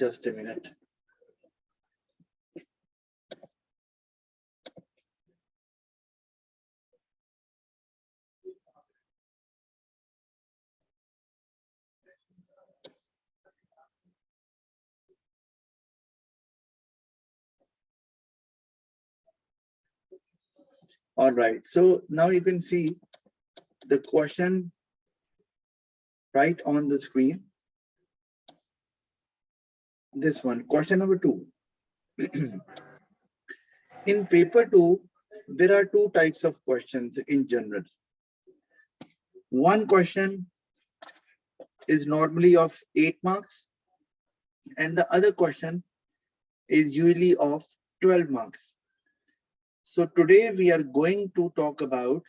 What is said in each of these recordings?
Just a minute. All right, so now you can see the question right on the screen. This one, question number 2. In paper 2, there are 2 types of questions in general. One question is normally of 8 marks, and the other question is usually of 12 marks. So today we are going to talk about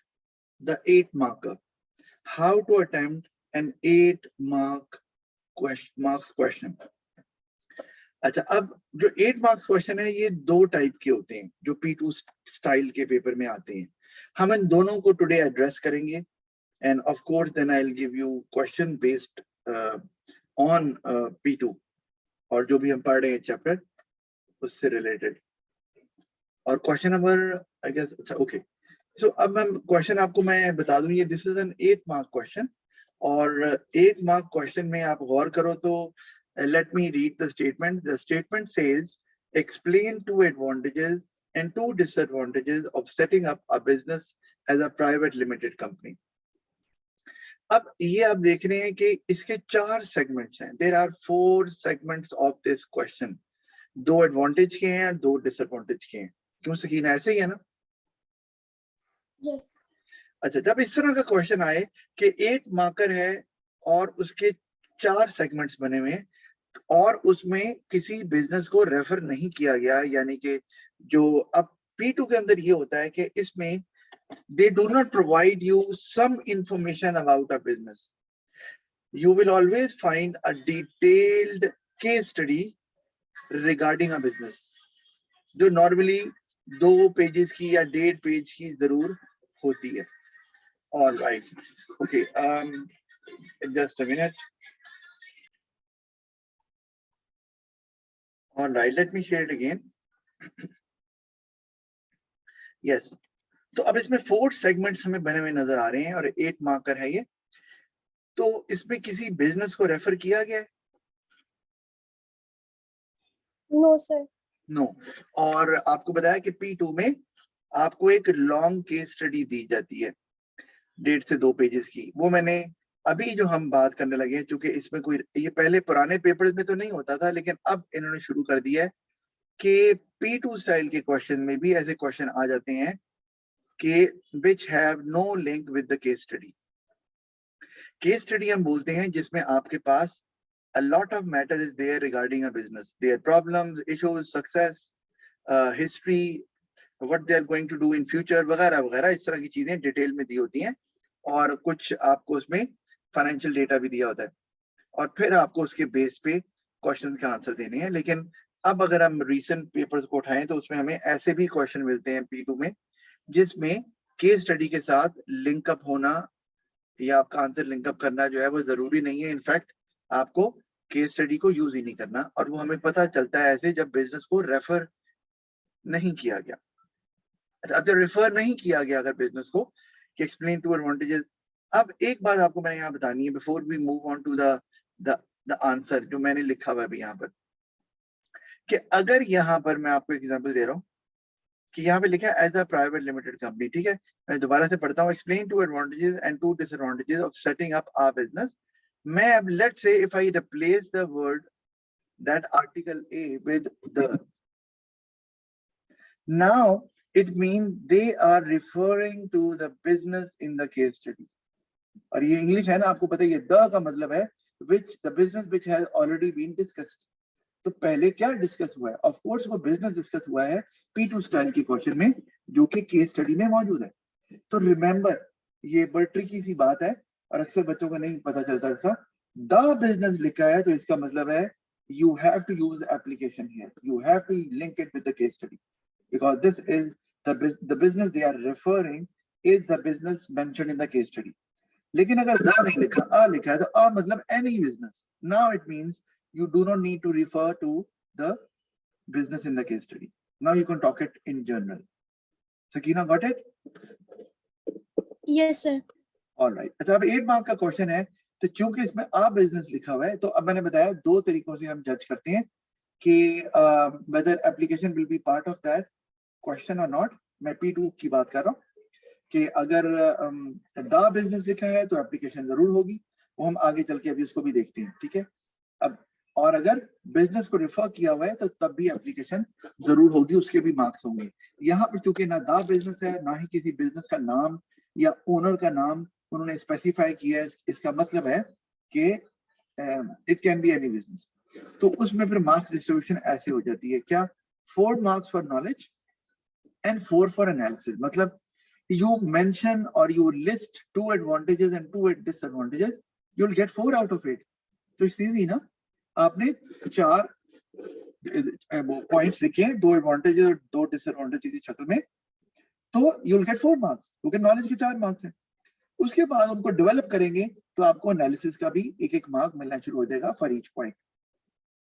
the 8 marker, how to attempt an 8 marks question. अच्छा, अब जो 8 marks question है ये 2 type के होते हैं जो P2 style के पेपर में आते हैं. हम इन दोनों को टुडे एड्रेस करेंगे, and of course then I will give you question based on P2 और जो भी हम पढ़ रहे हैं चैप्टर उससे रिलेटेड. और क्वेश्चन नंबर आई गेस, अच्छा ओके, सो अब मैं क्वेश्चन आपको मैं बता दूं, ये this is an 8 mark question. और 8 मार्क क्वेश्चन में आप गौर करो तो let me read the statement. The statement says, explain 2 advantages and 2 disadvantages of setting up a business as a private limited company. अब ये आप देख रहे हैं कि इसके 4 सेगमेंट्स हैं. There are 4 segments of this question. 2 advantage के हैं और 2 डिसएडवांटेज के हैं. क्यों सकीना, ऐसे ही है ना? Yes. अच्छा, जब इस तरह का क्वेश्चन आए कि 8 मार्कर है और उसके 4 सेगमेंट्स बने हुए हैं और उसमें किसी बिजनेस को रेफर नहीं किया गया, यानी कि जो अब P2 के अंदर ये होता है कि इसमें they do not provide you some information about a business. You will always find a detailed case study regarding a business जो नॉर्मली 2 पेजेस की या 1.5 पेज की जरूर होती है. All right, okay, just a minute. All right, let me share it again. Yes. तो अब इसमें 4 सेगमेंट्स हमें बने हुए नजर आ रहे हैं और 8 मार्कर है ये. तो इसमें किसी बिजनेस को रेफर किया गया है? No sir. नो. और आपको बताया कि P2 में आपको एक लॉन्ग केस स्टडी दी जाती है 1.5 से 2 पेजेस की. वो मैंने अभी जो हम बात करने लगे हैं, क्योंकि इसमें कोई, ये पहले पुराने पेपर्स में तो नहीं होता था, लेकिन अब इन्होंने शुरू कर दिया है कि P2 स्टाइल के क्वेश्चन में भी ऐसे क्वेश्चन आ जाते हैं कि which have no link with the case study. Case study हम बोलते हैं जिसमें आपके पास a lot of matter is there regarding a business, their problems, issues, success, history, what they are going to do in future वगैरह वगैरह, इस तरह की चीजें डिटेल में दी होती हैं. और कुछ आपको उसमें फाइनेंशियल डेटा भी दिया होता है और फिर आपको उसके बेस पे क्वेश्चन का आंसर देने हैं. लेकिन अब अगर हम रीसेंट पेपर्स को उठाएं तो उसमें हमें ऐसे भी क्वेश्चन मिलते हैं P2 में जिसमें केस स्टडी के साथ लिंकअप होना या आपका आंसर लिंकअप करना जो है वो जरूरी नहीं है. इनफैक्ट आपको केस स्टडी को यूज ही नहीं करना, और वो हमें पता चलता है ऐसे जब बिजनेस को रेफर नहीं किया गया. अब जब रेफर नहीं किया गया अगर बिजनेस को, कि एक्सप्लेन 2 एडवांटेजेस. अब एक बात आपको मैंने यहाँ बतानी है before we move on to the answer जो मैंने लिखा हुआ है अभी यहाँ पर, कि अगर यहाँ पर मैं आपको एग्जांपल दे रहा हूँ कि यहाँ पे लिखा है as a private limited company. ठीक है, मैं दोबारा से पढ़ता हूँ. Explain 2 advantages and 2 disadvantages of setting up a business. मैं अब let's say if I replace the word that article a with the, now it means they are referring to the business in the case study. और ये English है ना, आपको पता है, ये द का मतलब है which the business which has already been discussed. तो पहले क्या डिस्कस हुआ है? ऑफ कोर्स वो बिजनेस डिस्कस हुआ है P2 स्टाइल के क्वेश्चन में जो कि केस स्टडी में मौजूद है. तो रिमेंबर, ये बड़ी ट्रिकी सी बात है और अक्सर बच्चों को नहीं पता चलता इसका. द बिजनेस लिखा है तो इसका मतलब है you have to use the application here, you have to link it with the case study, because this is the business they are referring is the business mentioned in the case study. लेकिन अगर the नहीं लिखा, अ लिखा है, तो अ मतलब any business. Now it means you do not need to refer to the business in the case study. Now you can talk it in general. Sakina, got it? Yes, sir. All right. अच्छा, अब 8 mark का question है, तो चूंकि इसमें आ business लिखा हुआ है, तो अब मैंने बताया 2 तरीकों से हम जज करते हैं कि whether application will be part of that question or not. मैं P2 की बात कर रहा हूँ कि अगर द बिजनेस लिखा है तो एप्लीकेशन जरूर होगी, वो हम आगे चल के अभी उसको भी देखते हैं, ठीक है। अब और अगर बिजनेस को रेफर किया हुआ है तो तब भी एप्लीकेशन जरूर होगी, उसके भी मार्क्स होंगे। यहाँ पर चूंकि ना द बिजनेस है, ना ही किसी बिजनेस का नाम या ओनर का नाम उन्होंने स्पेसिफाई किया है, इसका मतलब है कि it can be any business, तो उसमें फिर मार्क्स डिस्ट्रीब्यूशन ऐसे हो जाती है, क्या 4 marks for knowledge and 4 for analysis. मतलब you mention or you list 2 advantages and 2 disadvantages, you'll get 4 out of it. तो it's easy ना, आपने 4 पॉइंट्स लिखे, 2 एडवांटेजेस और 2 डिसएडवांटेजेस की शक्ल में, तो you'll get 4 मार्क्स, क्योंकि नॉलेज के 4 मार्क्स हैं। उसके बाद उनको डेवलप करेंगे तो आपको एनालिसिस का भी एक मार्क मिलना शुरू हो जाएगा for each point.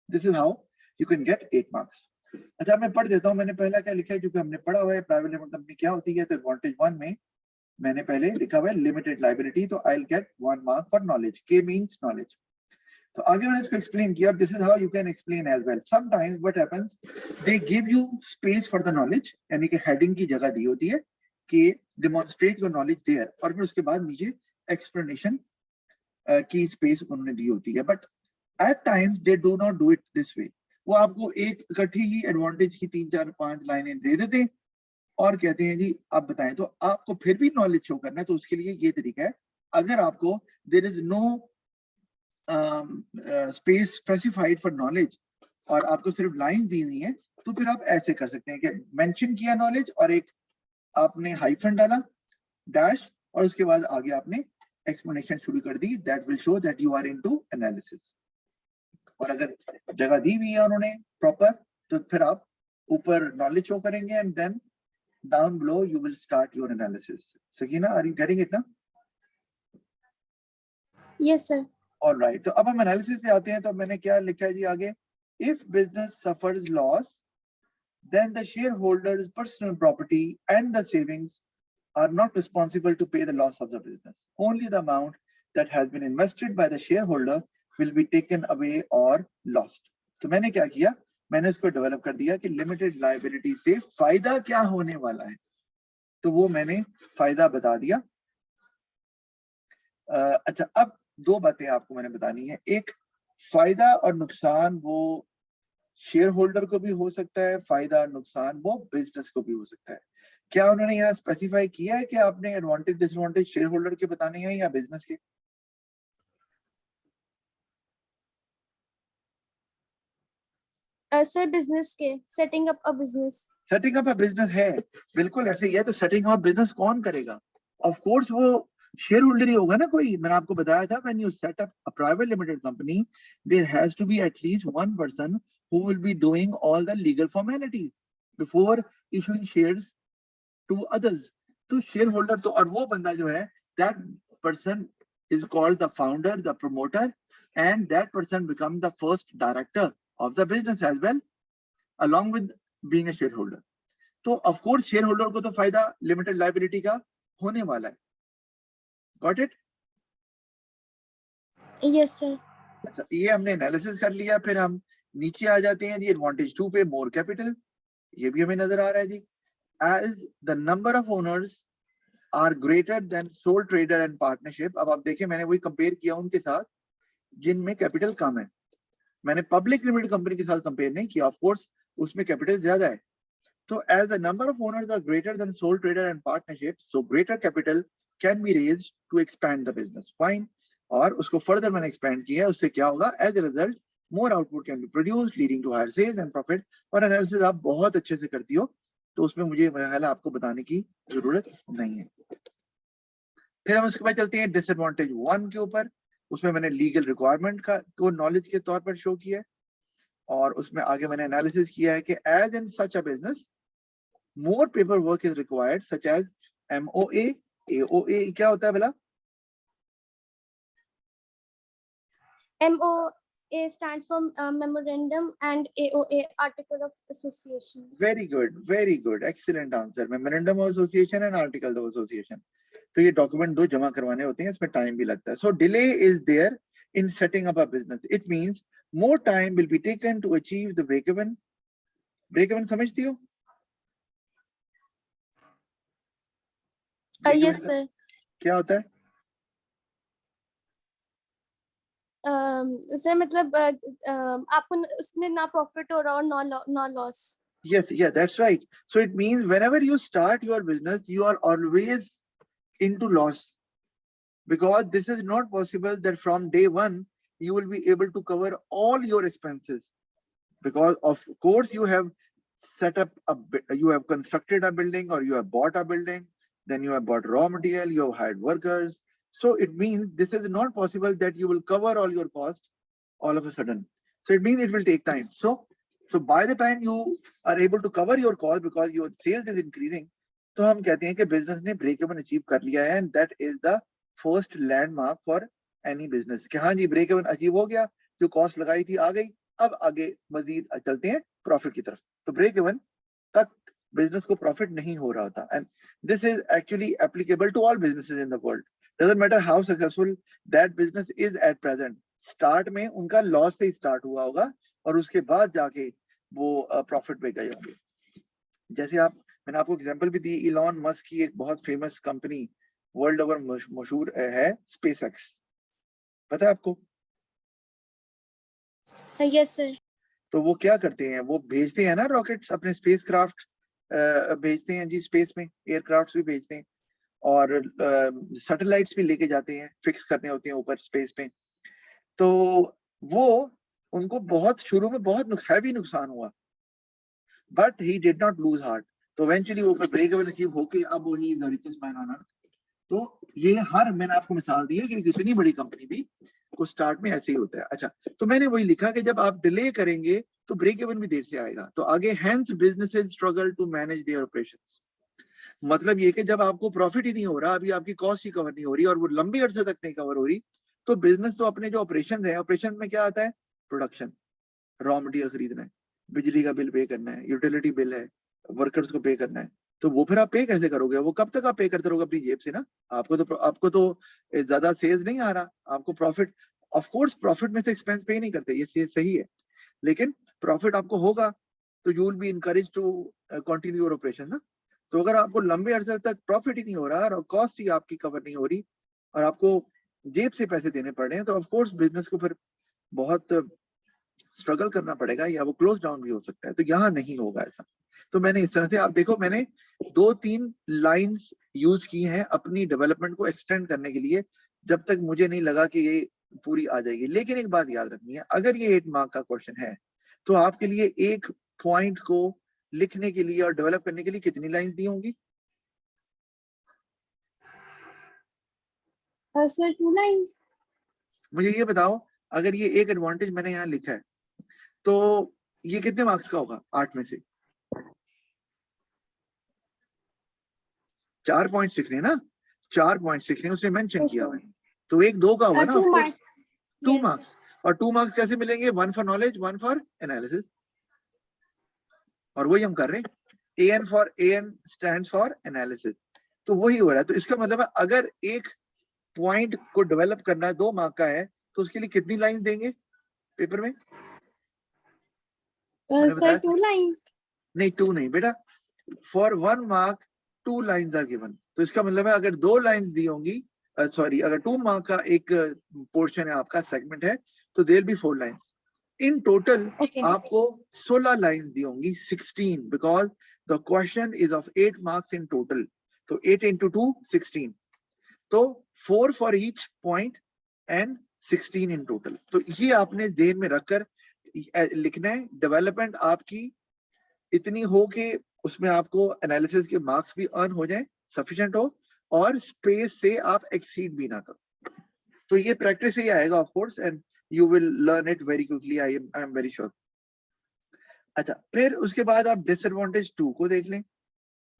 This is how you can get 8 marks. अच्छा, मैं पढ़ देता हूँ, मैंने पहला क्या लिखा है, क्योंकि हमने पढ़ा हुआ है प्राइवेट लिमिटेड कंपनी क्या होती है। तो एडवांटेज 1 में मैंने पहले लिखा हुआ है लिमिटेड लायबिलिटी, तो I will get 1 mark for knowledge. K means knowledge. तो आगे मैंने इसको एक्सप्लेन किया, this is how you can explain as well. Sometimes what happens, they give you space for the knowledge, यानी कि हेडिंग की जगह दी होती है कि डेमोन्स्ट्रेट योर नॉलेज देयर, और फिर उसके बाद नीचे एक्सप्लेनेशन की स्पेस उन्होंने दी होती है। But at times they do not do it this way, वो आपको एक इकट्ठी ही एडवांटेज की 3, 4, 5 लाइनें दे देते हैं और कहते हैं जी आप बताएं। तो आपको फिर भी नॉलेज शो करना है, तो उसके लिए ये तरीका है, अगर आपको there is no space specified for knowledge और आपको सिर्फ लाइन दी हुई है, तो फिर आप ऐसे कर सकते हैं कि मेंशन किया नॉलेज और एक आपने हाइफन डाला, डैश, और उसके बाद आगे आपने एक्सप्लेनेशन शुरू कर दी, that will show that you are into analysis. और अगर जगह दी हुई है उन्होंने प्रॉपर, तो फिर आप ऊपर नॉलेज शो करेंगे and then down below you will start your analysis. Sakina, are you getting it ना? Yes sir. ऑलराइट, तो अब हम एनालिसिस पे आते हैं। तो मैंने क्या लिखा है जी आगे, if business suffers loss then the shareholders personal property and the savings are not responsible to pay the loss of the business. Only the amount that has been invested by the shareholder will be taken away or lost. तो मैंने क्या किया, मैंने इसको develop कर दिया कि limited liability से फायदा क्या होने वाला है, तो वो मैंने फायदा बता दिया। अच्छा, अब 2 बातें आपको मैंने बतानी है। एक, फायदा और नुकसान वो शेयर होल्डर को भी हो सकता है, फायदा और नुकसान वो बिजनेस को भी हो सकता है। क्या उन्होंने यहाँ स्पेसिफाई किया है कि आपने एडवांटेज डिसएडवांटेज शेयर होल्डर के बताने हैं या बिजनेस के? सर बिजनेस के, setting up a business. Setting up a business है, बिल्कुल ऐसे ही है। तो सेटिंग अप बिजनेस कौन करेगा? ऑफ कोर्स वो शेयर होल्डर ही होगा ना कोई। मैंने आपको बताया था, when you set up a private limited company, there has to be at least one person who will be doing all the legal formalities before issuing shares to others. तो शेयर होल्डर तो, और वो बंदा जो है, that person is called the founder, the promoter, and that person become the first director of the business as well, along with being a shareholder. तो of course share holder को तो फायदा लिमिटेड लायबिलिटी का होने वाला है। Got it? Yes sir. अच्छा, ये हमने एनालिसिस कर लिया। फिर हम नीचे आ जाते हैं जी एडवांटेज 2 पे, मोर कैपिटल। ये भी हमें नजर आ रहा है जी, as the number of owners are greater than sole trader and partnership. अब आप देखें, मैंने वही कंपेयर किया उनके साथ जिनमें कैपिटल कम है। मैंने पब्लिक लिमिटेड कंपनी के साथ कंपेयर नहीं किया, ऑफ कोर्स उसमें कैपिटल ज्यादा है। So as the number of owners are greater than sole trader and partnership, so greater capital can be raised to expand the business. Fine. और उसको further मैंने expand किया है, उससे क्या होगा? As a result, more output can be produced, leading to higher sales and profit. और analysis आप बहुत अच्छे से करती हो, तो उसमें मुझे आपको बताने की जरूरत नहीं है। फिर हम उसके बाद चलते हैं डिसएडवांटेज 1 के ऊपर। उसमें मैंने लीगल रिक्वायरमेंट का को नॉलेज के तौर पर शो किया है, और उसमें आगे मैंने एनालिसिस किया है कि as in such a business more paperwork is required, such as MOA, AOA। क्या होता है भला? MO A stands for memorandum and AOA article of association. Very good, excellent answer. Memorandum of association and article of association. तो ये document दो जमा करवाने होते हैं, इसमें टाइम भी लगता है। So delay is there in setting up a business. It means more time will be taken to achieve the break even. Break even समझती हो? Yes sir. क्या होता है? सर मतलब आपको उसमें ना प्रॉफिट हो रहा और ना loss. Yes, yeah, that's right. So it means whenever you start your business, you are always into loss, because this is not possible that from day one you will be able to cover all your expenses, because of course you have set up you have constructed a building, or you have bought a building, then you have bought raw material, you have hired workers. So it means this is not possible that you will cover all your costs all of a sudden. So it means it will take time. So by the time you are able to cover your cost because your sales is increasing, तो हम कहते हैं कि business ने break even achieve कर लिया है, and that is the first landmark for any business कि हाँ जी ब्रेक इवन अचीव हो गया, जो कॉस्ट लगाई थी आ गई, अब आगे मजीद चलते हैं प्रॉफिट की तरफ। तो ब्रेक इवन तक बिजनेस को प्रॉफिट नहीं हो रहा था, and this is actually applicable to all businesses in the world. Doesn't matter how successful that business is at present, start में उनका लॉस से स्टार्ट हुआ होगा और उसके बाद जाके वो प्रॉफिट पे गए होंगे। जैसे मैंने आपको एग्जांपल भी दी, इलॉन मस्क की एक बहुत फेमस कंपनी वर्ल्ड ओवर मशहूर है स्पेसएक्स, पता है आपको? Yes sir. तो वो क्या करते हैं, वो भेजते हैं ना रॉकेट्स, अपने स्पेस क्राफ्ट भेजते हैं जी स्पेस में, एयरक्राफ्ट भी भेजते हैं और सैटेलाइट्स भी लेके जाते हैं, फिक्स करने होते हैं ऊपर स्पेस में। तो वो उनको बहुत शुरू में बहुत हैवी नुकसान हुआ, but he did not lose heart. तो इवेंचुअली वो ब्रेक इवन अचीव होके अब वो he is the richest man on earth. तो ये मैंने आपको मिसाल दी है कि कितनी बड़ी कंपनी भी को स्टार्ट में ऐसे ही होता है। अच्छा, तो मैंने वही लिखा कि जब आप डिले करेंगे तो ब्रेक इवन भी देर से आएगा। तो आगे hence businesses struggle to manage their operations, मतलब ये कि जब आपको प्रॉफिट ही नहीं हो रहा, अभी आपकी कॉस्ट ही कवर नहीं हो रही और वो लंबी अरसे तक नहीं कवर हो रही, तो बिजनेस तो अपने जो ऑपरेशन है, ऑपरेशन में क्या आता है? प्रोडक्शन, रॉ मटेरियल खरीदना है, बिजली का बिल पे करना है, यूटिलिटी बिल है, वर्कर्स को पे करना है। तो वो फिर आप पे कैसे करोगे? वो कब तक आप पे करते रहोगे अपनी जेब से ना? आपको तो ज्यादा सेल्स नहीं आ रहा, आपको प्रॉफिट, ऑफ कोर्स प्रॉफिट में से एक्सपेंस पे नहीं करते, ये सही है, लेकिन प्रॉफिट आपको होगा तो you will be encourage to continue your operation ना। तो अगर आपको लंबे अरसे तक प्रॉफिट ही नहीं हो रहा और कॉस्ट ही आपकी कवर नहीं हो रही और आपको जेब से पैसे देने पड़ रहे हैं, तो ऑफ कोर्स बिजनेस को फिर बहुत स्ट्रगल करना पड़ेगा या वो क्लोज डाउन भी हो सकता है। तो यहाँ नहीं होगा ऐसा। तो मैंने इस तरह से, आप देखो मैंने 2-3 लाइंस यूज की हैं अपनी डेवलपमेंट को एक्सटेंड करने के लिए, जब तक मुझे नहीं लगा कि ये पूरी आ जाएगी। लेकिन एक बात याद रखनी है, अगर ये 8 मार्क का क्वेश्चन है तो आपके लिए एक पॉइंट को लिखने के लिए और डेवलप करने के लिए कितनी लाइन दी होंगी? Sir 2 lines. मुझे ये बताओ, अगर ये एक एडवांटेज मैंने यहाँ लिखा है तो ये कितने मार्क्स का होगा 8 में से? 4 पॉइंट्स लिखने ना, 4 पॉइंट्स लिखने उसने मेंशन किया हुआ है, तो एक 2 का होगा ना, 2 मार्क्स। 2 मार्क्स। और 2 मार्क्स कैसे मिलेंगे? 1 फॉर नॉलेज, 1 फॉर एनालिसिस। और वही हम कर रहे हैं, AN स्टैंड्स फॉर एनालिसिस। तो वही हो रहा है। तो इसका मतलब है अगर एक पॉइंट को डेवलप करना है 2 मार्क का है, तो उसके लिए कितनी लाइन देंगे पेपर में? Sir 2 lines. नहीं 2 नहीं बेटा, for 1 mark 2 lines are given. तो इसका मतलब है अगर 2 लाइन्स दी होंगी, सॉरी अगर 2 मार्क का एक पोर्शन है आपका, सेगमेंट है, तो there be 4 lines in total. आपको 16 लाइन्स दी होंगी, 16, because the question is of 8 marks in total. तो 8 into 2 16, तो 4 for each point and 16 in total. तो ये आपने ध्यान में रखकर लिखना है। डेवलपमेंट आपकी इतनी हो कि उसमें आपको एनालिसिस के मार्क्स भी अर्न हो जाए, सफिशिएंट हो, और स्पेस से आप एक्सीड भी ना करो। तो ये प्रैक्टिस से ही आएगा of course, and you will learn it very quickly, I am very sure. अच्छा, फिर उसके बाद आप डिसएडवांटेज 2 को देख लें,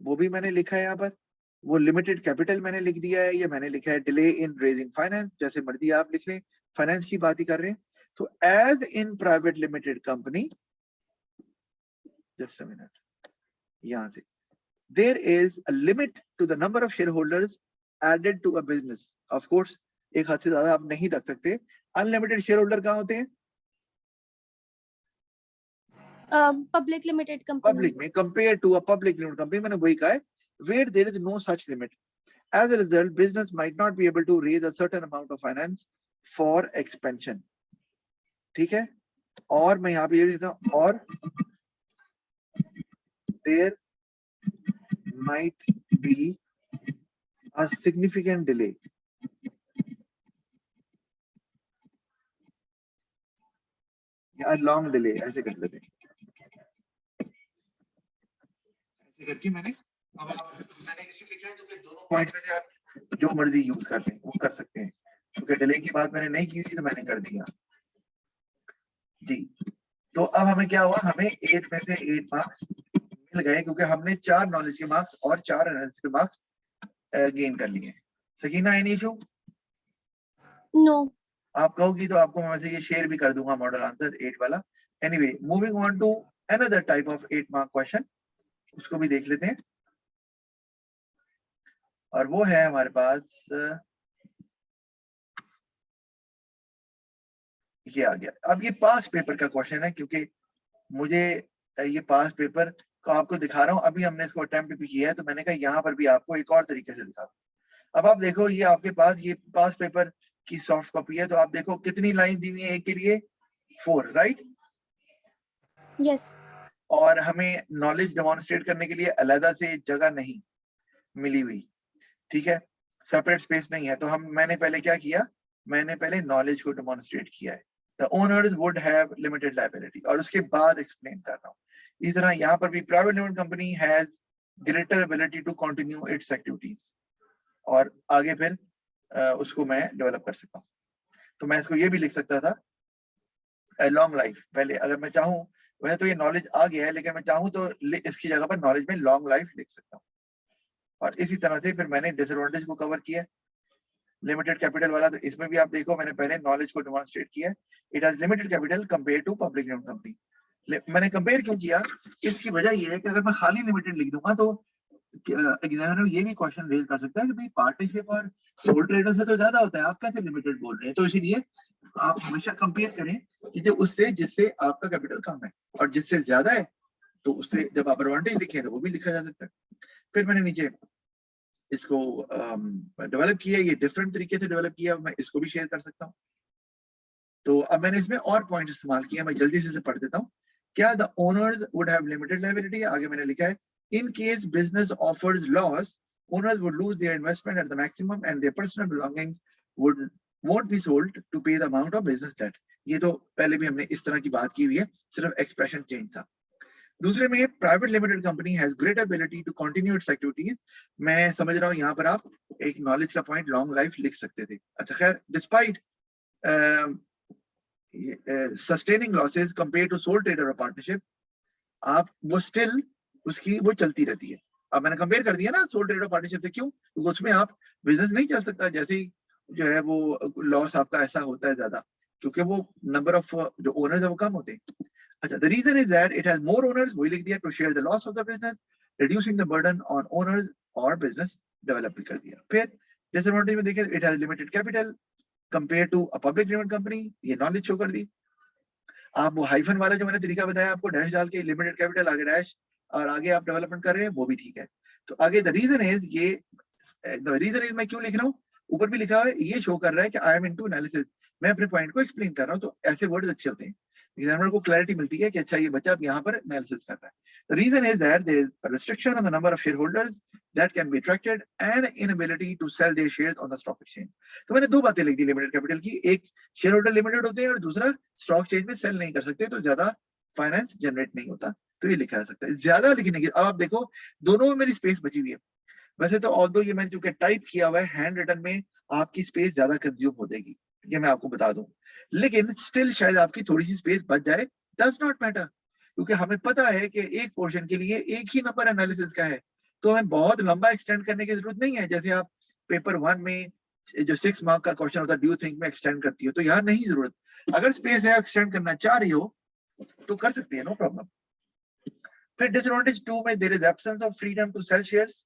वो भी मैंने लिखा है यहाँ पर। वो लिमिटेड कैपिटल मैंने लिख दिया है, ये मैंने लिखा है डिले इन रेजिंग फाइनेंस, जैसे मर्जी आप लिख लें, फाइनेंस की बात ही कर रहे हैं। तो as in private limited company, just a minute, यहाँ से there is a limit to the number of shareholders added to a business. Of course, एक हद से ज्यादा आप नहीं रख सकते. Unlimited shareholder कहाँ होते हैं? Public limited company. Public में, compared to a public limited company, मैंने वही कहा है, where there is no such limit. As a result, business might not be able to raise a certain amount of finance for expansion. ठीक है? और मैं यहाँ पे ये लिखता हूँ, और there might be a significant delay. या लॉन्ग डिले, ऐसे कर लेते हैं. ऐसे करके मैंने इसलिए लिखा है क्योंकि दोनों पॉइंट में से आप जो मर्जी यूज कर लें वो कर सकते हैं. क्योंकि डिले की बात मैंने नहीं की थी तो मैंने कर दिया जी. तो अब हमें क्या हुआ, हमें 8 में से 8 मार्क्स मिल गए क्योंकि हमने 4 नॉलेज के मार्क्स और 4 एनालिसिस के मार्क्स गेन कर लिए. Sakina, any issue? No. आप कहोगी तो आपको मैं वैसे ये शेयर भी कर दूंगा मॉडल आंसर 8 वाला. Anyway, moving on to another type of 8 mark question, उसको भी देख लेते हैं. और वो है हमारे पास, ये आ गया. अब ये पास पेपर का क्वेश्चन है क्योंकि मुझे ये पास पेपर को आपको दिखा रहा हूँ. अभी हमने इसको अटेम्प्ट भी किया है तो मैंने कहा यहाँ पर भी आपको एक और तरीके से दिखा. अब आप देखो, ये आपके पास ये पास पेपर की सॉफ्ट कॉपी है. तो आप देखो कितनी लाइन दी हुई है एक के लिए, 4, राइट? Yes. और हमें नॉलेज डेमोन्स्ट्रेट करने के लिए अलग से जगह नहीं मिली हुई. ठीक है, सेपरेट स्पेस नहीं है. तो मैंने पहले क्या किया, मैंने पहले नॉलेज को डेमोन्स्ट्रेट किया है. The owners would have limited liability, और उसके बाद एक्सप्लेन कर रहा हूँ. इस तरह यहाँ पर भी private limited company has greater ability to continue its activities, और आगे फिर उसको मैं डेवलप कर सकता हूँ. तो मैं इसको ये भी लिख सकता था लॉन्ग लाइफ. पहले अगर मैं चाहूँ, वैसे तो ये नॉलेज आ गया है, लेकिन मैं चाहूँ तो इसकी जगह पर नॉलेज में लॉन्ग लाइफ लिख सकता हूँ. और इसी तरह से फिर मैंने डिसएडवांटेज को कवर किया, लिमिटेड कैपिटल वाला. तो इसमें भी आप देखो, मैंने पहले नॉलेज को डेमोन्स्ट्रेट किया. It has limited capital compare to public limited company. मैंने कंपेयर क्यों किया, इसकी वजह ये है कि अगर मैं खाली लिमिटेड लिख दूंगा तो एग्जामिनर ये भी क्वेश्चन रेज कर सकता है कि भाई पार्टनरशिप और सोल ट्रेडर से तो ज्यादा होता है, आप कैसे लिमिटेड बोल रहे हैं. तो इसीलिए आप हमेशा कंपेयर करें कि जो उससे जिससे आपका कैपिटल कम है, और जिससे ज्यादा है तो उससे जब आप एडवांटेज लिखें तो वो भी लिखा जा सकता है. फिर मैंने नीचे इसको डेवलप किया, ये डिफरेंट तरीके से डेवलप किया, मैं इसको भी शेयर कर सकता हूँ. तो अब मैंने इसमें और पॉइंट इस्तेमाल किया, मैं जल्दी से पढ़ देता हूँ. क्या the owners would have limited liability, आगे मैंने लिखा है in case business offers loss, owners would lose their investment at the maximum and their personal belongings won't be sold to pay the amount of business debt. ये तो पहले भी हमने इस तरह की बात की हुई है, सिर्फ एक्सप्रेशन चेंज था. दूसरे में private limited company has great ability to continue its activities. मैं समझ रहा हूँ यहाँ पर आप एक नॉलेज का पॉइंट लॉन्ग लाइफ लिख सकते थे. अच्छा खैर, despite sustaining losses compare to sole trader और पार्टनरशिप, आप वो स्टिल उसकी वो चलती रहती है. अब मैंने कंपेयर कर दिया ना सोल ट्रेडर पार्टनरशिप से. क्यों? तो उसमें आप बिजनेस नहीं चल सकता, जैसे ही जो है वो लॉस आपका ऐसा होता है ज्यादा, क्योंकि वो नंबर ऑफ जो ओनर्स है वो कम होते हैं. अच्छा, the reason is that it has more owners, वही लिख दिया, to share the loss of the business, reducing the burden on owners, और बिजनेस डेवलप भी कर दिया. फिर डिसएडवांटेज में देखिए, it has limited capital compare to a public limited company, ये नॉलेज शो कर दी. आप वो हाइफन वाला जो मैंने तरीका बताया आपको, डैश डाल के लिमिटेड कैपिटल आगे डैश और आगे आप डेवलपमेंट कर रहे हैं, वो भी ठीक है. तो आगे द रीजन इज मैं क्यों लिख रहा हूँ, ऊपर भी लिखा हुआ है, ये शो कर रहा है कि आई एम इनटू एनालिसिस, मैं अपने पॉइंट को एक्सप्लेन कर रहा हूँ. तो ऐसे वर्ड्स अच्छे होते हैं, एग्जामिनर को क्लैरिटी मिलती है कि अच्छा ये बच्चा अब यहाँ पर एनालिसिस कर रहा है. The reason is that there is a restriction on the number of share holders that can be attracted and inability to sell their shares on the stock exchange. तो मैंने दो बातें लिख दी लिमिटेड कैपिटल की, एक शेयर होल्डर लिमिटेड होते हैं और दूसरा स्टॉक एक्सचेंज में सेल नहीं कर सकते, तो ज्यादा फाइनेंस जनरेट नहीं होता. तो ये लिखा जा सकता है ज्यादा लिखने की. अब आप देखो दोनों में मेरी स्पेस बची हुई है. वैसे तो ऑल्दो ये मैंने चूंकि टाइप किया हुआ है, हैंड रिटन में आपकी स्पेस ज्यादा कंज्यूम हो जाएगी, ये मैं आपको बता दूं, लेकिन स्टिल शायद आपकी थोड़ी सी स्पेस बच जाए, डज नॉट मैटर, क्योंकि हमें पता है कि एक पोर्शन के लिए एक ही नंबर एनालिसिस का है, तो हमें बहुत लंबा एक्सटेंड करने की जरूरत नहीं है. जैसे आप पेपर 1 में जो 6 मार्क का क्वेश्चन होता है, डू यू थिंक में एक्सटेंड करती हो, तो यहाँ नहीं जरूरत। अगर स्पेस है, एक्सटेंड करना चाह रही हो तो कर सकती है, नो प्रॉब्लम। फिर डिसएडवांटेज 2 में there is absence of freedom to sell shares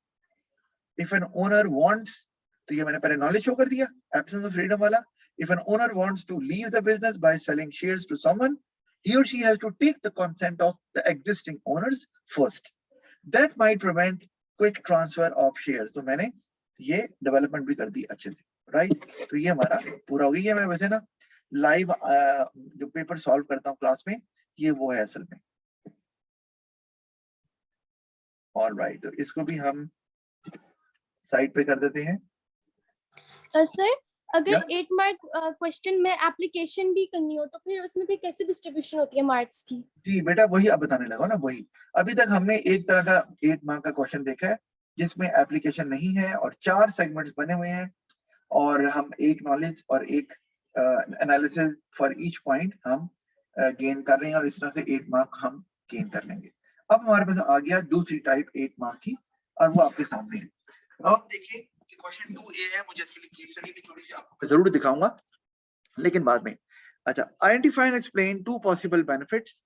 if an owner wants, तो ये मैंने पहले नॉलेज शो कर दिया, एब्सेंस ऑफ फ्रीडम वाला। If an owner wants to leave the business by selling shares to someone, he or she has to take the consent of the existing owners first. That might prevent quick transfer of shares. तो मैंने ये development भी कर दी अच्छे से, right. तो ये हमारा पूरा हो गया। मैं वैसे ना लाइव जो पेपर सॉल्व करता हूँ क्लास में, ये वो है असल में। ऑलराइट, तो इसको भी हम साइड पे कर देते हैं। सर अगर 8 मार्क क्वेश्चन में एप्लीकेशन भी करनी हो तो फिर उसमें भी कैसे डिस्ट्रीब्यूशन होती है मार्क्स की? जी बेटा वही अब बताने लगा ना, वही। अभी तक हमने एक तरह का 8 मार्क का क्वेश्चन देखा है जिसमें एप्लीकेशन नहीं है और 4 सेगमेंट्स बने हुए हैं, और हम एक नॉलेज और एक एनालिसिस फॉर ईच पॉइंट हम गेन कर रहे हैं, और इस तरह से 8 मार्क हम गेन कर लेंगे। अब हमारे पास आ गया दूसरी टाइप 8 मार्क की, और वो आपके सामने है। अब देखिए क्वेश्चन 2A है, मुझे इसके लिए केस स्टडी भी थोड़ी सी आपको जरूर दिखाऊंगा, लेकिन बाद में। अच्छा, identify and explain 2 possible benefits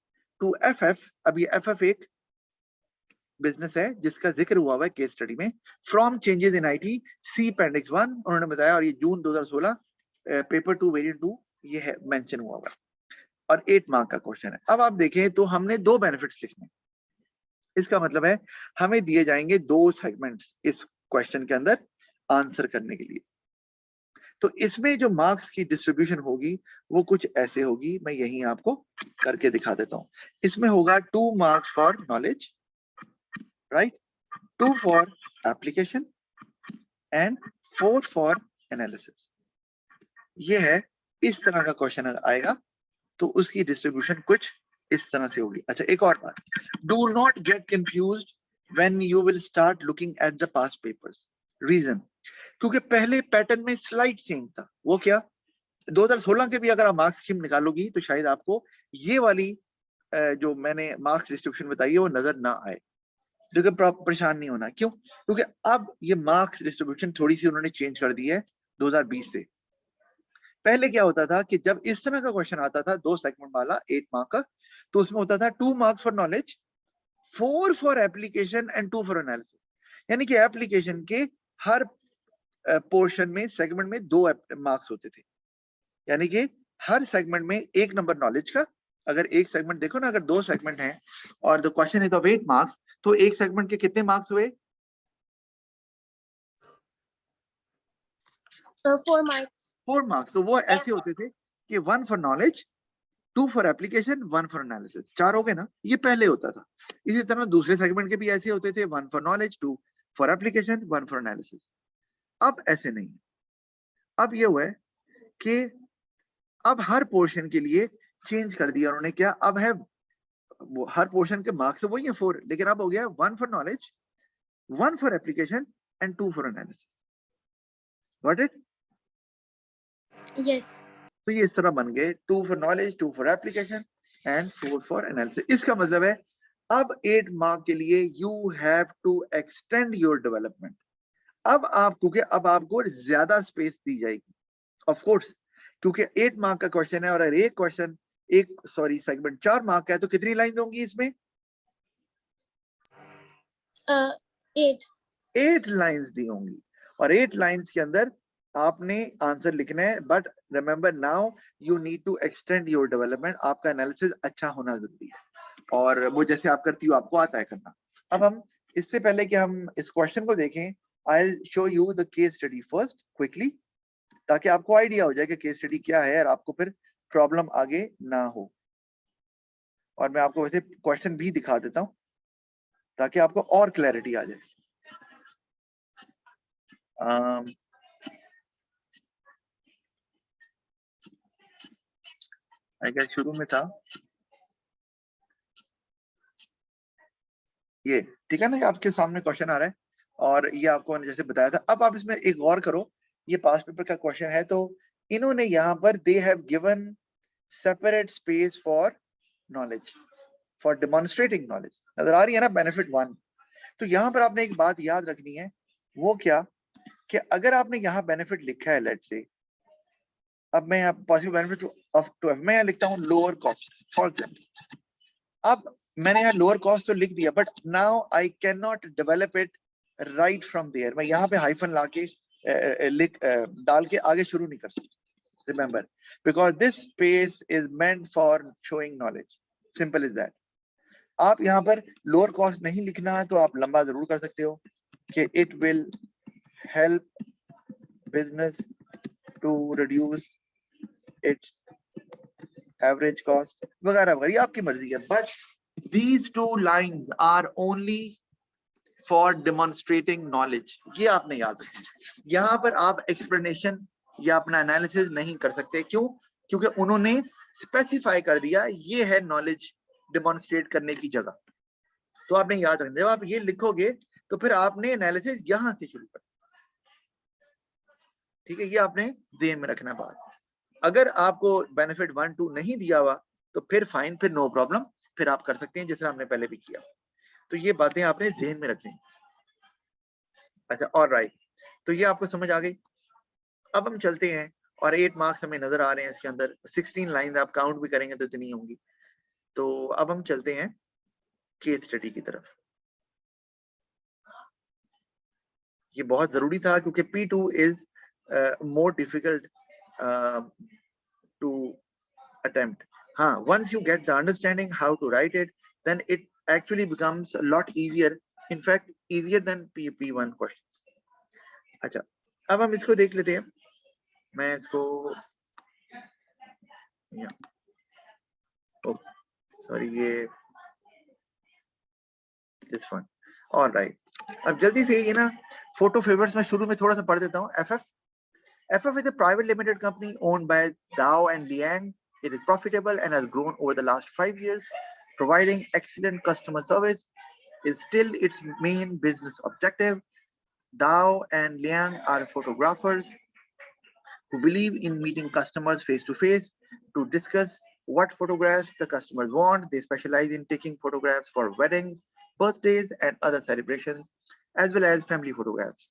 to FF। अब ये FF एक बिजनेस है जिसका जिक्र हुआ हुआ है केस स्टडी में, from changes in IT see appendix 1 उन्होंने बताया, और ये जून 2016 पेपर 2 वेरिएंट 2 ये है मेंशन हुआ हुआ है, और 8 मार्क का क्वेश्चन है। अब आप देखें तो हमने 2 बेनिफिट्स लिखने, इसका मतलब है हमें दिए जाएंगे 2 सेगमेंट्स इस क्वेश्चन के अंदर आंसर करने के लिए। तो इसमें जो मार्क्स की डिस्ट्रीब्यूशन होगी वो कुछ ऐसे होगी, मैं यहीं आपको करके दिखा देता हूं। इसमें होगा 2 marks for knowledge, right, 2 for application and 4 for analysis. ये है, इस तरह का क्वेश्चन आएगा तो उसकी डिस्ट्रीब्यूशन कुछ इस तरह से होगी। अच्छा, एक और बात, do not get confused when you will start looking at the past papers. Reason, क्योंकि पहले पैटर्न में स्लाइड चेंज था। वो क्या, 2016 के भी अगर आप मार्क्स स्कीम निकालोगी तो शायद आपको ये वाली जो मैंने मार्क्स डिस्ट्रीब्यूशन बताई है वो नजर ना आए, लेकिन परेशान नहीं होना। क्यों? क्योंकि अब ये मार्क्स डिस्ट्रीब्यूशन थोड़ी सी उन्होंने चेंज कर दी है 2020 से। पहले क्या होता था कि जब इस तरह का क्वेश्चन आता था 2 सेगमेंट वाला 8 मार्क का, तो उसमें होता था 2 marks for knowledge, 4 for application and 2 for analysis. यानी कि एप्लीकेशन के हर पोर्शन में, सेगमेंट में 2 मार्क्स होते थे, यानी कि हर सेगमेंट में 1 नंबर नॉलेज का। अगर एक सेगमेंट देखो ना, अगर 2 सेगमेंट हैं और the question is of 8 marks, तो एक सेगमेंट के कितने मार्क्स हुए? 4 मार्क्स। 4 मार्क्स। तो वो ऐसे होते थे कि 1 for knowledge, 2 for application, 1 for analysis. 4 हो गए ना, ये पहले होता था। इसी तरह दूसरे सेगमेंट के भी ऐसे होते थे, 1 for knowledge, 2 for application, 1 for analysis. अब ऐसे नहीं है। अब ये हुआ है कि अब हर पोर्शन के लिए चेंज कर दिया उन्होंने। क्या अब है, वो हर पोर्शन के मार्क्स वही है 4, लेकिन अब हो गया 1 for knowledge, 1 for application and 2 for analysis. Got it? Yes. तो ये इस तरह बन गए, 2 for knowledge, 2 for application and 4 for analysis. इसका मतलब है अब 8 मार्क के लिए you have to extend your development. अब आप, क्योंकि अब आपको ज्यादा स्पेस दी जाएगी, ऑफ कोर्स, क्योंकि 8 मार्क का क्वेश्चन है, और अगर एक क्वेश्चन सेगमेंट 4 मार्क का है तो कितनी लाइन होंगी इसमें? 8 लाइंस दी होंगी, और 8 लाइंस के अंदर आपने आंसर लिखना है। But remember now you need to extend your development. आपका एनालिसिस अच्छा होना जरूरी है, और वो जैसे आप करती हो आपको आता है करना। अब हम इससे पहले कि हम इस क्वेश्चन को देखें, I will show you the case study first quickly, ताकि आपको आइडिया हो जाए कि केस स्टडी क्या है और आपको फिर प्रॉब्लम आगे ना हो। और मैं आपको वैसे क्वेश्चन भी दिखा देता हूं ताकि आपको और क्लैरिटी आ जाए। आई गेस शुरू में था ये, ठीक है ना, ये आपके सामने क्वेश्चन आ रहा है और ये आपको जैसे बताया था। अब आप इसमें एक गौर करो, ये पास्ट पेपर का क्वेश्चन है, तो इन्होंने यहाँ पर they have given separate space for knowledge, for demonstrating knowledge. नजर आ रही है ना, बेनिफिट 1। तो यहाँ पर आपने एक बात याद रखनी है, वो क्या, कि अगर आपने यहाँ बेनिफिट लिखा है, लेट्स से, अब मैं यहाँ पॉसिबल बेनिफिट ऑफ टू, मैं यहाँ लिखता हूँ लोअर कॉस्ट फॉर एग्जाम्पल। अब मैंने यहाँ लोअर कॉस्ट तो लिख दिया, but now I can not develop it right from there. मैं यहाँ पे हाइफन लाके लिख डाल के आगे शुरू नहीं कर सकता। Remember, because this space is meant for showing knowledge. Simple as that. आप यहाँ पर लोअर कॉस्ट नहीं लिखना है तो आप लंबा जरूर कर सकते हो कि it will help business to reduce its average cost वगैरह वगैरह, आपकी मर्जी है। But these two lines are only for demonstrating knowledge. ये आपने याद रखना। यहाँ पर आप एक्सप्लेनेशन या अपना एनालिसिस नहीं कर सकते। क्यों? क्योंकि उन्होंने स्पेसिफाई कर दिया ये है नॉलेज डेमोन्स्ट्रेट करने की जगह। तो आपने याद रखना, जब आप ये लिखोगे तो फिर आपने एनालिसिस यहां से शुरू कर, ठीक है? ये आपने ध्यान में रखना बात। अगर आपको बेनिफिट 1 2 नहीं दिया हुआ तो फिर फाइन, फिर नो प्रॉब्लम, फिर आप कर सकते हैं जिस तरह हमने पहले भी किया। तो ये बातें आपने ध्यान में रखनी। अच्छा, ऑलराइट, तो ये आपको समझ आ गई। अब हम चलते हैं और 8 मार्क्स हमें नजर आ रहे हैं इसके अंदर। 16 लाइन आप काउंट भी करेंगे तो इतनी होंगी। तो अब हम चलते हैं केस स्टडी की तरफ। ये बहुत जरूरी था क्योंकि P2 is more difficult to attempt. हाँ, once you get the understanding how to write it, then it actually becomes a lot easier, in fact easier than P1 questions. अच्छा, अब हम इसको देख लेते हैं। मैं इसको सॉरी, ये दिस वन। ऑलराइट, अब जल्दी से ये ना फोटो फेवर्स में शुरू में थोड़ा सा पढ़ देता हूँ। FF is a private limited company owned by Dow and Liang. It is profitable and has grown over the last 5 years. Providing excellent customer service is still its main business objective. Dow and Liang are photographers who believe in meeting customers face to face to discuss what photographs the customers want. They specialize in taking photographs for weddings, birthdays, and other celebrations, as well as family photographs.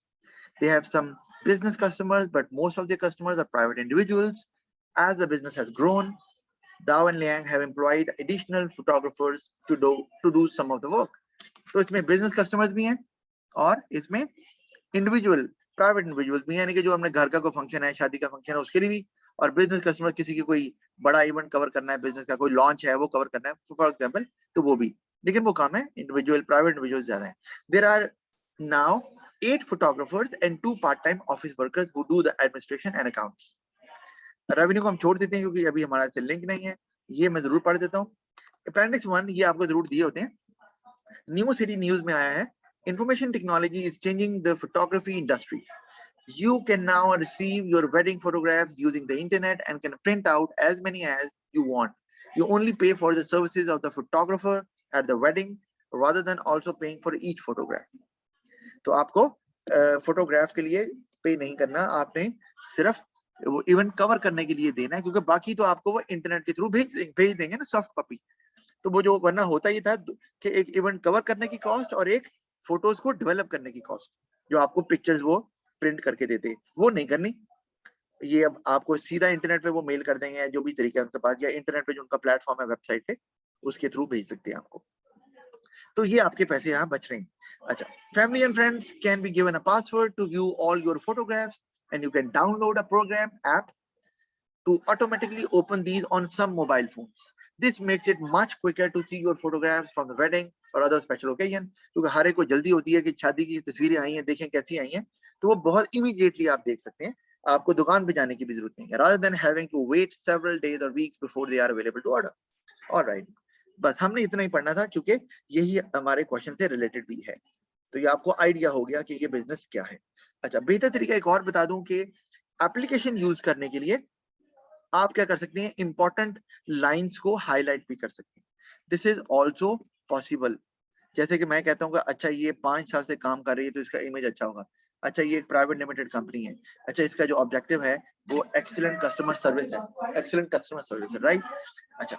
They have some business customers, but most of their customers are private individuals. As the business has grown, Dow and Liang have employed additional photographers to do some of the work. तो इसमें business customers भी हैं और इसमें individual private individual भी, यानी कि जो हमने घर का कोई फंक्शन है, शादी का फंक्शन है, उसके लिए भी, और बिजनेस कस्टमर किसी की कोई बड़ा इवेंट कवर करना है, बिजनेस का कोई लॉन्च है वो कवर करना है फॉर एग्जांपल, तो वो भी, लेकिन वो काम है इंडिविजुअल, प्राइवेट इंडिविजुअल ज्यादा है। There are now 8 photographers and 2 part-time office workers who do the administration and accounts. Revenue को हम छोड़ देते हैं क्योंकि अभी हमारा से लिंक नहीं है, ये मैं जरूर पढ़ देता हूँ। अपेंडिक्स 1 ये आपको जरूर दिए होते हैं। न्यू सिटी न्यूज में आया है, information technology is changing the photography industry. You can now receive your wedding photographs using the internet and can print out as many as you want. You only pay for the services of the photographer at the wedding rather than also paying for each photograph. तो आपको photograph के लिए पे नहीं करना, आपने सिर्फ वो इवेंट कवर करने के लिए देना है, क्योंकि बाकी तो आपको वो इंटरनेट के थ्रू भेज देंगे ना सॉफ्ट कॉपी। तो वो जो वरना होता ही था कि एक इवेंट कवर करने की कॉस्ट और एक फोटोज को डेवलप करने की कॉस्ट, जो आपको पिक्चर्स वो प्रिंट करके देते, वो नहीं करनी। ये अब आपको सीधा इंटरनेट पे वो मेल कर देंगे, जो भी तरीका है उनके पास, या इंटरनेट पे जो उनका प्लेटफॉर्म है वेबसाइट पे, उसके थ्रू भेज सकते हैं आपको। तो ये आपके पैसे यहाँ बच रहे हैं। अच्छा, family and friends can be given a password to view all your photographs and you can download a program app to automatically open these on some mobile phones. This makes it much quicker to see your photographs from the wedding or other special occasion. क्योंकि हर एक को जल्दी होती है कि शादी की तस्वीरें आई हैं, देखें कैसी आई हैं, तो वो बहुत immediately आप देख सकते हैं, आपको दुकान पे जाने की भी जरूरत नहीं है, rather than having to wait several days or weeks before they are available to order. All right, बस हमने इतना ही पढ़ना था क्योंकि यही हमारे क्वेश्चन से रिलेटेड भी है, तो ये आपको आइडिया हो गया कि ये बिजनेस क्या है। अच्छा, बेहतर तरीका एक और बता दूं कि एप्लीकेशन यूज करने के लिए आप क्या कर सकते हैं, इंपॉर्टेंट लाइंस को हाईलाइट भी कर सकते हैं। This is also possible. जैसे कि मैं कहता हूँ अच्छा ये 5 साल से काम कर रही है तो इसका इमेज अच्छा होगा, अच्छा ये एक प्राइवेट लिमिटेड कंपनी है, अच्छा इसका जो ऑब्जेक्टिव है वो एक्सीलेंट कस्टमर सर्विस है, एक्सीलेंट कस्टमर सर्विस है, राइट। अच्छा,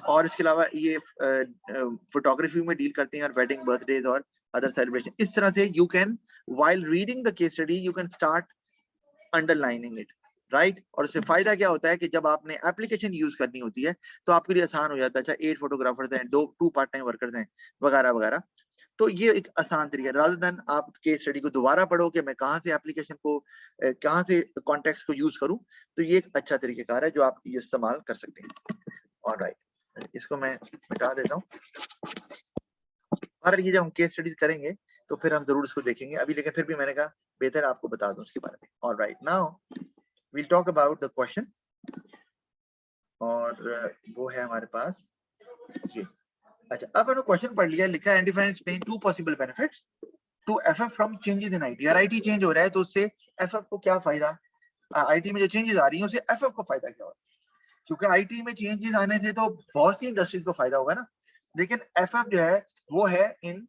और इसके अलावा ये फोटोग्राफी में डील करते हैं और वेडिंग, बर्थडेज और other celebration. इस तरह से you can, while reading the case study, you can start underlining it, right? और उससे फायदा क्या होता है कि जब आपने एप्लीकेशन यूज करनी होती है तो आपके लिए आसान हो जाता है। अच्छा 8 फोटोग्राफर्स हैं, 2 पार्ट टाइम वर्कर्स हैं, वगैरह वगैरह। तो ये एक आसान तरीका है, रादर देन आप केस स्टडी को दोबारा पढ़ो कि मैं कहाँ से एप्लीकेशन को, कहाँ से कॉन्टेक्स्ट को यूज करूं। तो ये एक अच्छा तरीकेकार है जो आप ये इस्तेमाल कर सकते हैं। ऑलराइट, इसको मैं मिटा देता हूँ। और ये जब हम केस स्टडीज करेंगे तो फिर हम जरूर इसको देखेंगे अभी, लेकिन फिर भी मैंने कहा बेहतर आपको बता दूं उसके बारे में। Alright, now we'll talk about the question, और वो है हमारे पास ये। अच्छा, अब हमने क्वेश्चन पढ़ लिया, लिखा identify and explain 2 possible benefits to FF from changes in IT. IT change हो रहा है तो उससे एफएफ को क्या फायदा, आईटी में जो चेंजेस आ रही है उससे एफएफ को फायदा क्या होगा। क्योंकि आईटी में चेंजेस आने से तो बहुत सी इंडस्ट्रीज को फायदा होगा ना, लेकिन एफएफ जो है वो है इन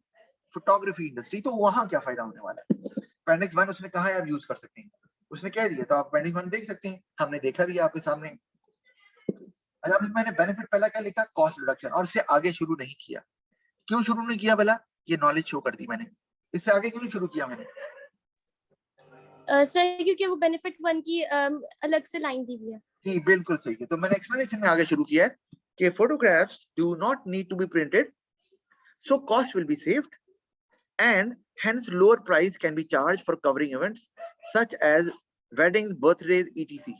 फोटोग्राफी इंडस्ट्री, तो वहां क्या फायदा होने वाला है। अपेंडिक्स 1 उसने कहा है आप यूज कर सकते हैं, उसने कह दिया तो आप अपेंडिक्स 1 देख सकते हैं, हमने देखा भी है आपके सामने। अच्छा, अब मैंने बेनिफिट पहला क्या लिखा, कॉस्ट रिडक्शन, और इससे आगे शुरू नहीं किया। क्यों शुरू नहीं किया भला, ये नॉलेज शो कर दी मैंने, इससे आगे क्यों नहीं शुरू किया मैंने? सर क्योंकि वो बेनिफिट 1 की अलग से लाइन दी हुई है। जी बिल्कुल सही है, तो मैंने एक्सप्लेनेशन में आगे शुरू किया है कि photographs do not need to be printed, so cost will be saved and hence lower price can be charged for covering events such as weddings, birthdays, etc.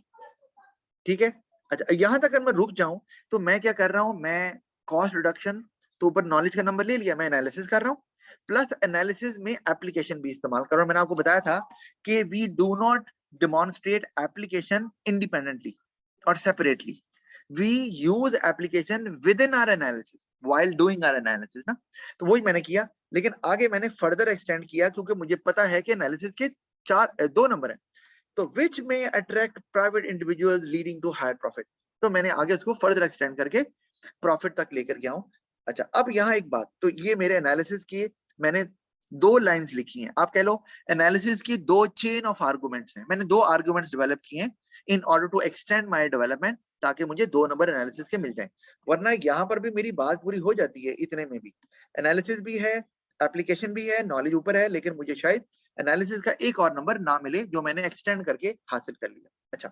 ठीक है। अच्छा, यहां तक अगर मैं रुक जाऊं तो मैं क्या कर रहा हूं, मैं कॉस्ट रिडक्शन तो ऊपर नॉलेज का नंबर ले लिया, मैं एनालिसिस कर रहा हूं, प्लस एनालिसिस में एप्लीकेशन भी इस्तेमाल कर रहा हूं। मैंने आपको बताया था कि we do not demonstrate application independently और separately, we use application within our analysis while doing our analysis ना। तो वही मैंने किया, लेकिन आगे मैंने फर्दर एक्सटेंड किया क्योंकि मुझे पता है कि एनालिसिस के 2 नंबर हैं, तो which may attract private individuals leading to higher profit, तो मैंने आगे उसको फर्दर एक्सटेंड करके प्रॉफिट तक लेकर गया हूं। अच्छा, अब यहाँ एक बात, तो ये मेरे एनालिसिस की मैंने 2 लाइंस लिखी हैं, आप कह लो एनालिसिस की 2 चेन ऑफ आर्गुमेंट्स हैं, मैंने 2 आर्गुमेंट्स डेवलप किए हैं in order to extend my development, ताकि मुझे 2 नंबर एनालिसिस के मिल जाएं, वरना यहाँ पर भी मेरी बात पूरी हो जाती है, इतने में भी एनालिसिस भी है, एप्लीकेशन भी है, नॉलेज ऊपर है, लेकिन मुझे शायद एनालिसिस का एक और नंबर ना मिले जो मैंने एक्सटेंड करके हासिल कर लिया। अच्छा,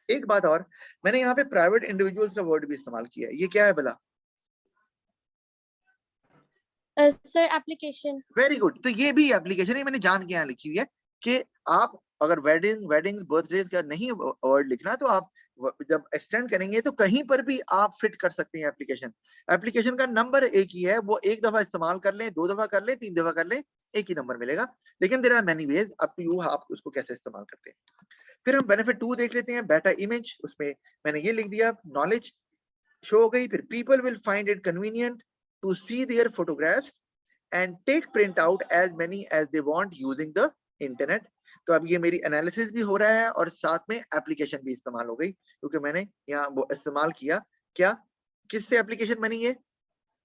एक बात और, मैंने यहाँ पे प्राइवेट इंडिविजुअल्स का वर्ड भी इस्तेमाल किया है, ये क्या है भला? Sir application. वेरी गुड, तो ये भी एप्लीकेशन है, मैंने जान के यहाँ लिखी हुई है कि आप अगर वेडिंग बर्थडे का नहीं वर्ड लिखना तो आप जब एक्सटेंड करेंगे तो कहीं पर भी आप फिट कर सकते हैं एप्लीकेशन। एप्लीकेशन का नंबर एक ही है, वो एक दफा इस्तेमाल कर लें, 2 दफा कर लें, 3 दफा कर लें, एक ही नंबर मिलेगा, लेकिन there are many ways, up to you आप उसको कैसे इस्तेमाल करते हैं। फिर हम बेनिफिट 2 देख लेते हैं, बेटर इमेज, उसमें मैंने ये लिख दिया, नॉलेज शो हो गई, फिर people will find it convenient to see their photographs and take print out as many as they want using the internet। तो अब ये मेरी एनालिसिस भी हो रहा है और साथ में एप्लीकेशन भी इस्तेमाल हो गई, क्योंकि मैंने यहाँ वो इस्तेमाल किया क्या, किससे एप्लीकेशन बनी है,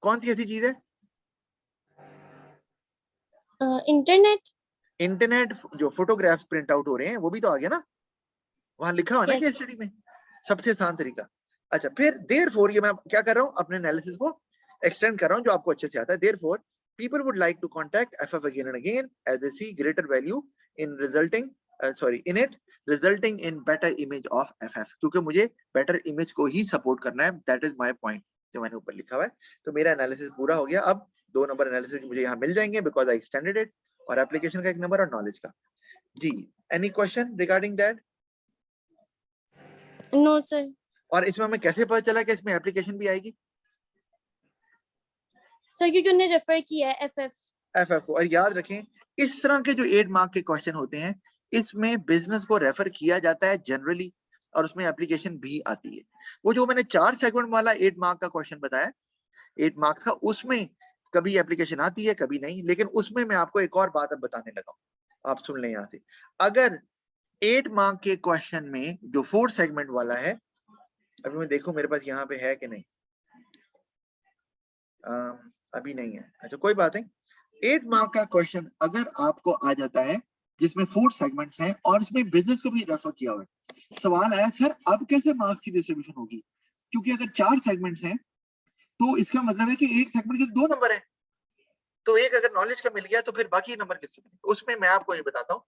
कौन सी ऐसी चीज है? इंटरनेट। इंटरनेट, जो फोटोग्राफ्स प्रिंट आउट हो रहे हैं वो भी तो आ गया ना, वहां लिखा हुआ ना केस स्टडी में, सबसे आसान तरीका। अच्छा, फिर देयरफॉर ये मैं क्या कर रहा हूँ, अपने एनालिसिस को एक्सटेंड कर रहा हूँ जो आपको अच्छे से आता है। Therefore people would like to contact FF again and again as they see greater value in resulting in better image of FF, क्योंकि मुझे better image को ही सपोर्ट करना है, that is my point जो मैंने ऊपर लिखा हुआ है। तो मेरा एनालिसिस पूरा हो गया, अब 2 नंबर एनालिसिस मुझे यहाँ मिल जाएंगे बिकॉज आई एक्सटेंडेड इट, और एप्लीकेशन का 1 नंबर और नॉलेज का। जी, any question regarding that? No sir. और इसमें हमें कैसे पता चला कि इसमें एप्लीकेशन भी आएगी? सर क्योंकि उन्होंने रेफर किया है एफएफ को, और याद रखें इस तरह के जो 8 मार्क के क्वेश्चन होते हैं इसमें बिजनेस को रेफर किया जाता है जनरली, और उसमें एप्लीकेशन भी आती है। वो जो मैंने 4 सेगमेंट वाला 8 मार्क का क्वेश्चन बताया, 8 मार्क्स का, उसमें कभी एप्लीकेशन आती है कभी नहीं, लेकिन उसमें मैं आपको एक और बात अब बताने लगा हूं, आप सुन लें यहाँ से। अगर 8 मार्क के क्वेश्चन में जो 4 सेगमेंट वाला है, अभी मैं देखूं मेरे पास यहाँ पे है कि नहीं, अभी नहीं है, अच्छा कोई बात नहीं। 8 मार्क का क्वेश्चन अगर आपको आ जाता है जिसमें 4 सेगमेंट्स हैं और इसमें बिजनेस को भी रेफर किया हुआ है, सवाल आया सर अब कैसे मार्क्स की डिस्ट्रीब्यूशन होगी, क्योंकि अगर 4 सेगमेंट्स हैं तो इसका मतलब है कि एक सेगमेंट के 2 नंबर है, तो एक अगर नॉलेज का मिल गया तो फिर बाकी नंबर किससे मिलेंगे? उसमें मैं आपको ये बताता हूँ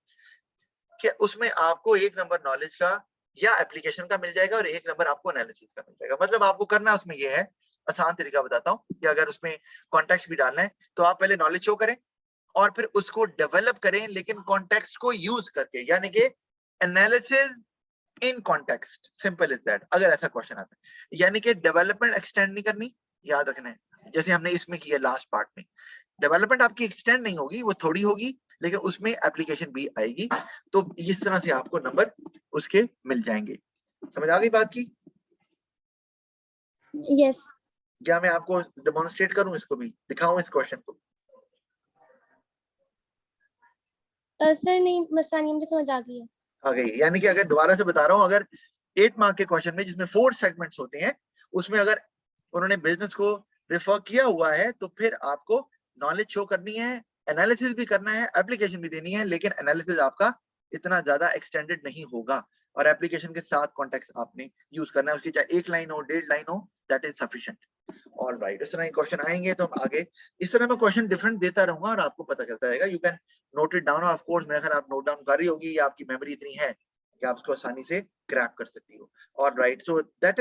कि उसमें आपको 1 नंबर नॉलेज का या एप्लीकेशन का मिल जाएगा और 1 नंबर आपको एनालिसिस का मिल जाएगा। मतलब आपको करना उसमें ये है, आसान तरीका बताता हूँ कि अगर उसमें कॉन्टेक्स्ट भी डालना है तो आप पहले नॉलेज शो करें और फिर उसको डेवलप करें, लेकिन कॉन्टेक्स्ट को यूज करके, यानी कि analysis in context, simple is that. अगर ऐसा क्वेश्चन आता है, यानी कि डेवलपमेंट एक्सटेंड नहीं करनी, याद रखना है, जैसे हमने इसमें किया लास्ट पार्ट में। डेवलपमेंट आपकी एक्सटेंड नहीं होगी, वो थोड़ी होगी, लेकिन उसमें एप्लीकेशन भी आएगी। तो इस तरह से आपको नंबर उसके मिल जाएंगे। समझ आ गई बात की? यस। क्या मैं आपको डेमोन्स्ट्रेट करूं, इसको भी दिखाऊं, इस क्वेश्चन को? सर नहीं, मसानी मुझे समझ आ गई है। आ गई? यानी कि अगर दोबारा से बता रहा हूं, अगर 8 मार्क के क्वेश्चन में जिसमें 4 सेगमेंट्स होते हैं, उसमें अगर उन्होंने बिजनेस को रेफर किया हुआ है तो फिर आपको नॉलेज शो करनी है, एनालिसिस भी करना है, एप्लीकेशन भी देनी है, लेकिन एनालिसिस आपका इतना ज्यादा एक्सटेंडेड नहीं होगा और एप्लीकेशन के साथ कॉन्टेक्स्ट आपने यूज करना है। उसकी चाहे 1 लाइन हो, 1.5 लाइन हो, that is sufficient. All right, इस तरह के क्वेश्चन आएंगे तो हम आगे इस तरह मैं क्वेश्चन डिफरेंट देता रहूंगा और आपको पता चलता रहेगा। You can note it down, of course मेरे ख्याल आप नोट डाउन कर रही होगी या आपकी मेमोरी इतनी है कि आप उसको आसानी से क्रैक कर सकती हो। All right, so that